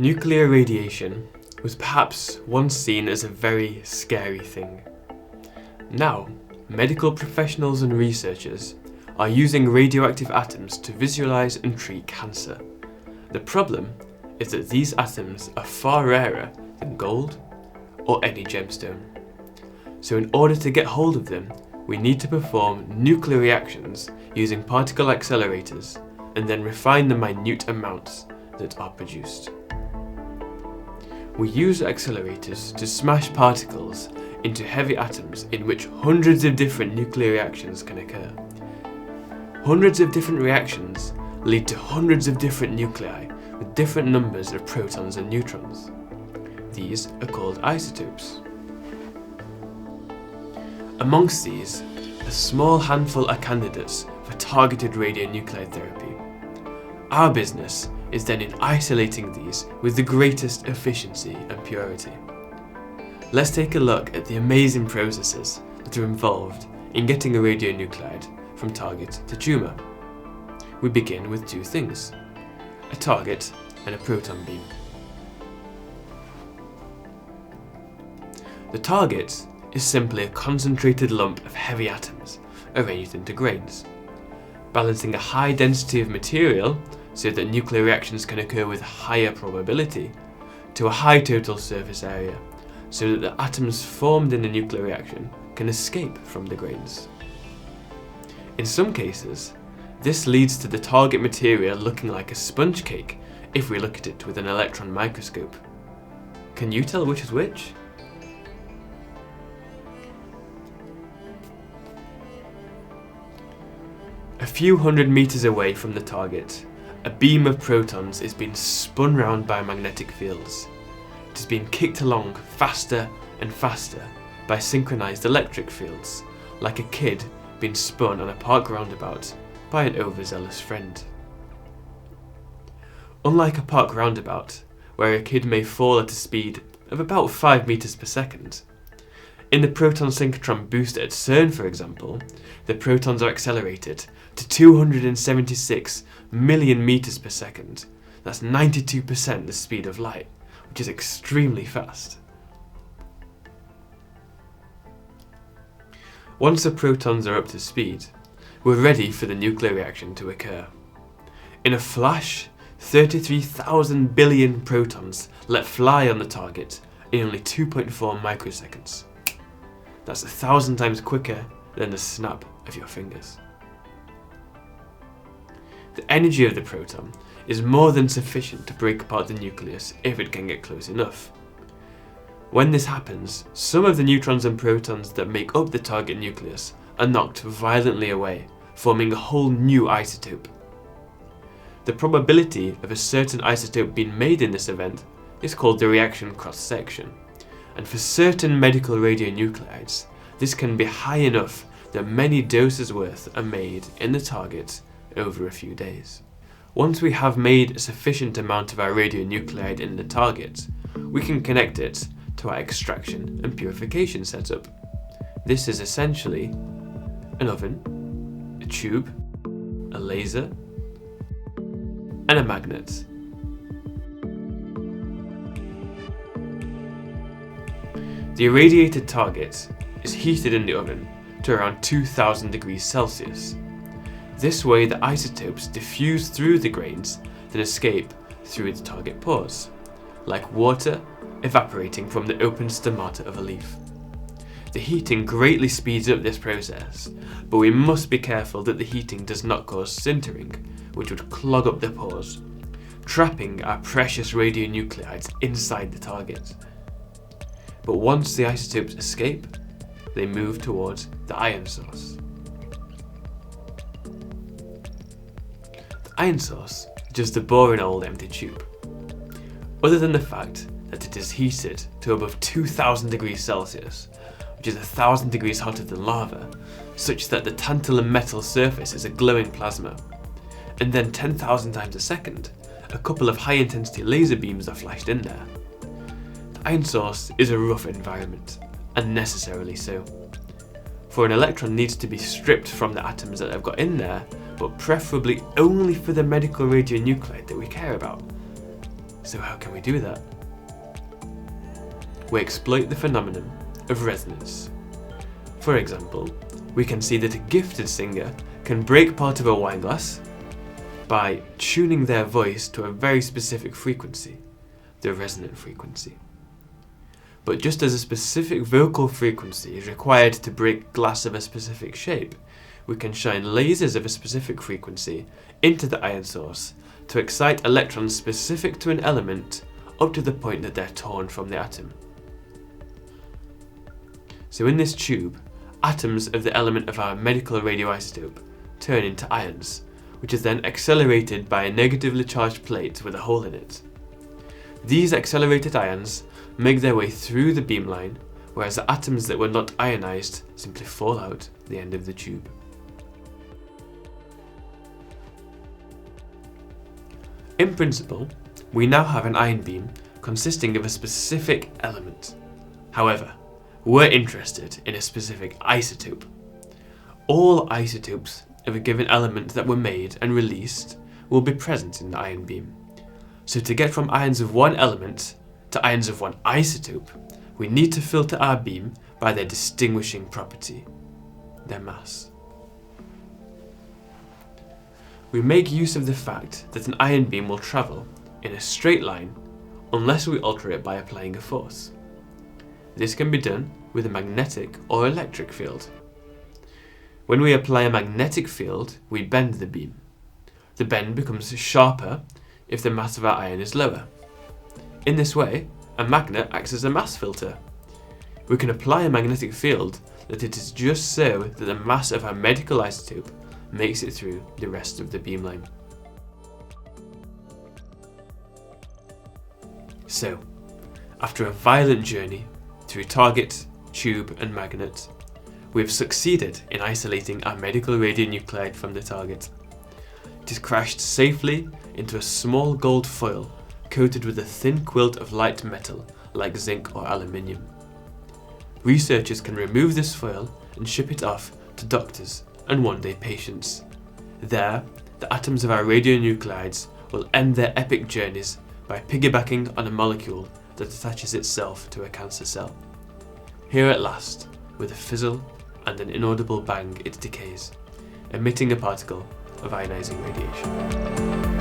Nuclear radiation was perhaps once seen as a very scary thing. Now, medical professionals and researchers are using radioactive atoms to visualize and treat cancer. The problem is that these atoms are far rarer than gold or any gemstone. So in order to get hold of them, we need to perform nuclear reactions using particle accelerators and then refine the minute amounts that are produced. We use accelerators to smash particles into heavy atoms in which hundreds of different nuclear reactions can occur. Hundreds of different reactions lead to hundreds of different nuclei with different numbers of protons and neutrons. These are called isotopes. Amongst these, a small handful are candidates for targeted radionuclide therapy. Our business is then in isolating these with the greatest efficiency and purity. Let's take a look at the amazing processes that are involved in getting a radionuclide from target to tumour. We begin with two things: a target and a proton beam. The target is simply a concentrated lump of heavy atoms arranged into grains, balancing a high density of material so that nuclear reactions can occur with higher probability, to a high total surface area so that the atoms formed in a nuclear reaction can escape from the grains. In some cases, this leads to the target material looking like a sponge cake if we look at it with an electron microscope. Can you tell which is which? A few hundred meters away from the target, a beam of protons is being spun round by magnetic fields. It is being kicked along faster and faster by synchronized electric fields, like a kid being spun on a park roundabout by an overzealous friend. Unlike a park roundabout, where a kid may fall at a speed of about 5 meters per second, in the proton synchrotron booster at CERN, for example, the protons are accelerated to 276 million meters per second. That's 92% the speed of light, which is extremely fast. Once the protons are up to speed, we're ready for the nuclear reaction to occur. In a flash, 33,000 billion protons let fly on the target in only 2.4 microseconds. That's 1,000 times quicker than the snap of your fingers. The energy of the proton is more than sufficient to break apart the nucleus if it can get close enough. When this happens, some of the neutrons and protons that make up the target nucleus are knocked violently away, forming a whole new isotope. The probability of a certain isotope being made in this event is called the reaction cross-section, and for certain medical radionuclides, this can be high enough that many doses worth are made in the target over a few days. Once we have made a sufficient amount of our radionuclide in the target, we can connect it to our extraction and purification setup. This is essentially an oven, a tube, a laser, and a magnet. The irradiated target is heated in the oven to around 2000 degrees Celsius. This way the isotopes diffuse through the grains, then escape through the target pores, like water evaporating from the open stomata of a leaf. The heating greatly speeds up this process, but we must be careful that the heating does not cause sintering, which would clog up the pores, trapping our precious radionuclides inside the target. But once the isotopes escape, they move towards the ion source. The ion source is just a boring old empty tube. Other than the fact that it is heated to above 2000 degrees Celsius, which is 1,000 degrees hotter than lava, such that the tantalum metal surface is a glowing plasma, and then 10,000 times a second, a couple of high-intensity laser beams are flashed in there. The ion source is a rough environment, and necessarily so. For an electron needs to be stripped from the atoms that they've got in there, but preferably only for the medical radionuclide that we care about. So how can we do that? We exploit the phenomenon of resonance. For example, we can see that a gifted singer can break part of a wine glass by tuning their voice to a very specific frequency, the resonant frequency. But just as a specific vocal frequency is required to break glass of a specific shape, we can shine lasers of a specific frequency into the ion source to excite electrons specific to an element up to the point that they're torn from the atom. So in this tube, atoms of the element of our medical radioisotope turn into ions, which is then accelerated by a negatively charged plate with a hole in it. These accelerated ions make their way through the beamline, whereas the atoms that were not ionized simply fall out the end of the tube. In principle, we now have an ion beam consisting of a specific element. However, we're interested in a specific isotope. All isotopes of a given element that were made and released will be present in the ion beam. So to get from ions of one element to ions of one isotope, we need to filter our beam by their distinguishing property, their mass. We make use of the fact that an ion beam will travel in a straight line unless we alter it by applying a force. This can be done with a magnetic or electric field. When we apply a magnetic field, we bend the beam. The bend becomes sharper if the mass of our ion is lower. In this way, a magnet acts as a mass filter. We can apply a magnetic field that it is just so that the mass of our medical isotope makes it through the rest of the beamline. So, after a violent journey through target, tube and magnet, we have succeeded in isolating our medical radionuclide from the target. It is crashed safely into a small gold foil coated with a thin quilt of light metal like zinc or aluminium. Researchers can remove this foil and ship it off to doctors and one day patients. There, the atoms of our radionuclides will end their epic journeys by piggybacking on a molecule that attaches itself to a cancer cell. Here at last, with a fizzle and an inaudible bang, it decays, emitting a particle of ionizing radiation.